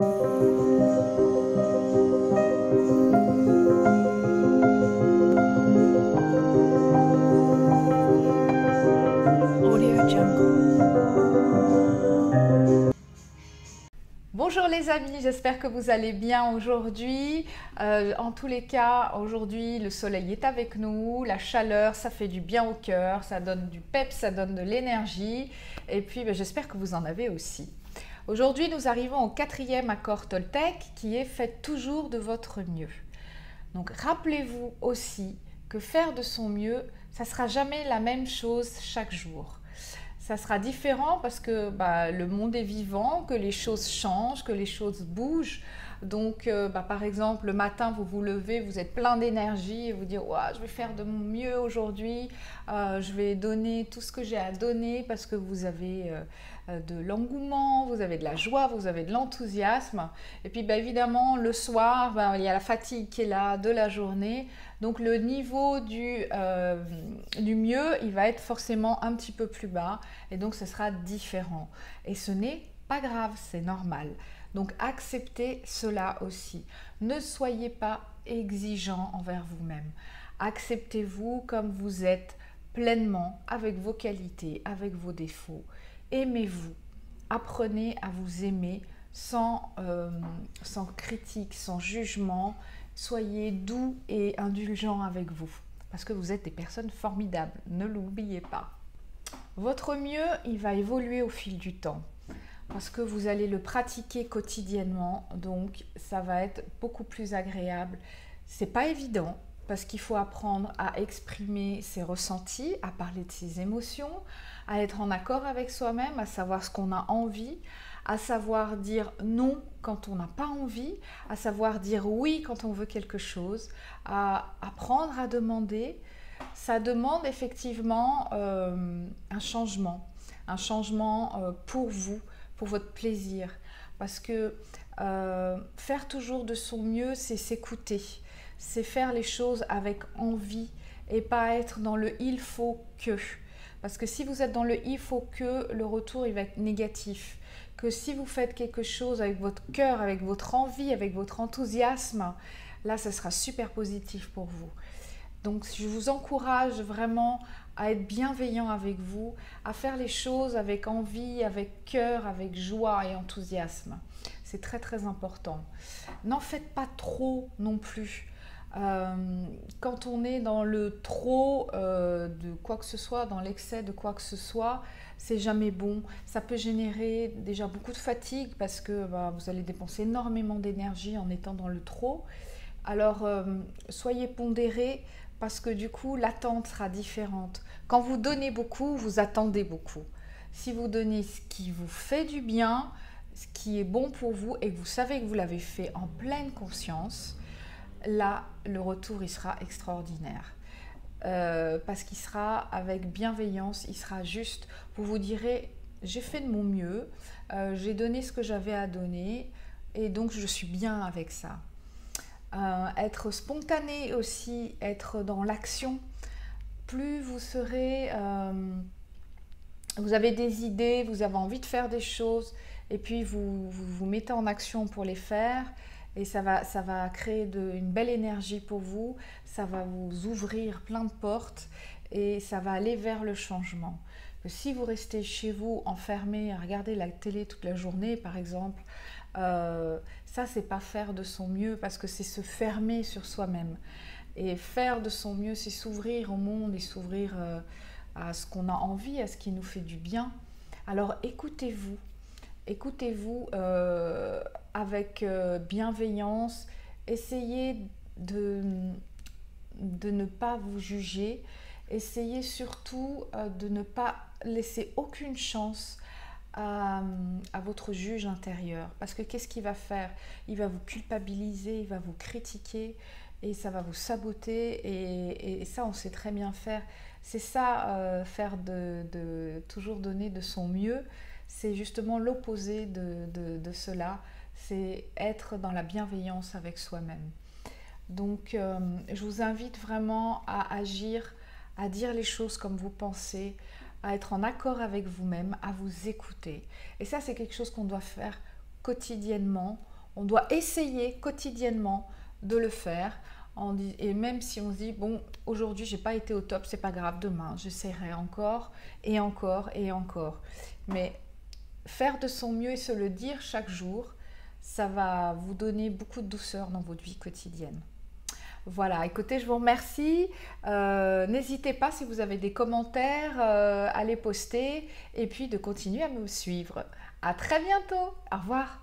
Bonjour les amis, j'espère que vous allez bien aujourd'hui. En tous les cas, aujourd'hui le soleil est avec nous, la chaleur, ça fait du bien au cœur, ça donne du peps, ça donne de l'énergie et puis j'espère que vous en avez aussi. Aujourd'hui, nous arrivons au 4e accord Toltec qui est « Faites toujours de votre mieux ». Donc rappelez-vous aussi que faire de son mieux, ça ne sera jamais la même chose chaque jour. Ça sera différent parce que le monde est vivant, que les choses changent, que les choses bougent. Donc, par exemple, le matin, vous vous levez, vous êtes plein d'énergie et vous dites « je vais faire de mon mieux aujourd'hui, je vais donner tout ce que j'ai à donner » parce que vous avez de l'engouement, vous avez de la joie, vous avez de l'enthousiasme. Et puis, évidemment, le soir, il y a la fatigue qui est là de la journée. Donc, le niveau du mieux, il va être forcément un petit peu plus bas et donc ce sera différent. Et ce n'est pas grave, c'est normal. Donc acceptez cela aussi. Ne soyez pas exigeant envers vous-même. Acceptez-vous comme vous êtes pleinement, avec vos qualités, avec vos défauts. Aimez-vous. Apprenez à vous aimer sans critique, sans jugement. Soyez doux et indulgents avec vous. Parce que vous êtes des personnes formidables. Ne l'oubliez pas. Votre mieux, il va évoluer au fil du temps. Parce que vous allez le pratiquer quotidiennement, donc ça va être beaucoup plus agréable. C'est pas évident parce qu'il faut apprendre à exprimer ses ressentis, à parler de ses émotions, à être en accord avec soi-même, à savoir ce qu'on a envie, à savoir dire non quand on n'a pas envie, à savoir dire oui quand on veut quelque chose, à apprendre à demander. Ça demande effectivement un changement pour vous, pour votre plaisir. Parce que faire toujours de son mieux, c'est s'écouter. C'est faire les choses avec envie et pas être dans le « il faut que ». Parce que si vous êtes dans le « il faut que », le retour il va être négatif. Que si vous faites quelque chose avec votre cœur, avec votre envie, avec votre enthousiasme, là, ça sera super positif pour vous. Donc, je vous encourage vraiment à être bienveillant avec vous, à faire les choses avec envie, avec cœur, avec joie et enthousiasme. C'est très très important. N'en faites pas trop non plus. Quand on est dans le trop de quoi que ce soit, dans l'excès de quoi que ce soit, c'est jamais bon. Ça peut générer déjà beaucoup de fatigue parce que vous allez dépenser énormément d'énergie en étant dans le trop. Alors, soyez pondérés parce que du coup, l'attente sera différente. Quand vous donnez beaucoup, vous attendez beaucoup. Si vous donnez ce qui vous fait du bien, ce qui est bon pour vous et que vous savez que vous l'avez fait en pleine conscience, là, le retour, il sera extraordinaire. Parce qu'il sera avec bienveillance, il sera juste. Vous vous direz, j'ai fait de mon mieux, j'ai donné ce que j'avais à donner et donc je suis bien avec ça. Être spontané aussi, être dans l'action. Plus vous serez, vous avez des idées, vous avez envie de faire des choses et puis vous mettez en action pour les faire et ça va créer une belle énergie pour vous, ça va vous ouvrir plein de portes et ça va aller vers le changement. Si vous restez chez vous enfermé à regarder la télé toute la journée par exemple, ça c'est pas faire de son mieux parce que c'est se fermer sur soi-même. Et faire de son mieux, c'est s'ouvrir au monde et s'ouvrir à ce qu'on a envie, à ce qui nous fait du bien. Alors écoutez-vous, écoutez-vous avec bienveillance, essayez de ne pas vous juger, essayez surtout de ne pas laisser aucune chance à votre juge intérieur. Parce que qu'est-ce qu'il va faire? Il va vous culpabiliser, il va vous critiquer et ça va vous saboter et ça on sait très bien faire. C'est ça, faire toujours donner de son mieux, c'est justement l'opposé de cela, c'est être dans la bienveillance avec soi-même. Donc je vous invite vraiment à agir, à dire les choses comme vous pensez, à être en accord avec vous-même, à vous écouter. Et ça c'est quelque chose qu'on doit faire quotidiennement On doit essayer quotidiennement de le faire. Et même si on se dit, bon, aujourd'hui, j'ai pas été au top, c'est pas grave, demain, j'essaierai encore et encore et encore. Mais faire de son mieux et se le dire chaque jour, ça va vous donner beaucoup de douceur dans votre vie quotidienne. Voilà, écoutez, je vous remercie. N'hésitez pas si vous avez des commentaires à les poster et puis de continuer à me suivre. À très bientôt. Au revoir.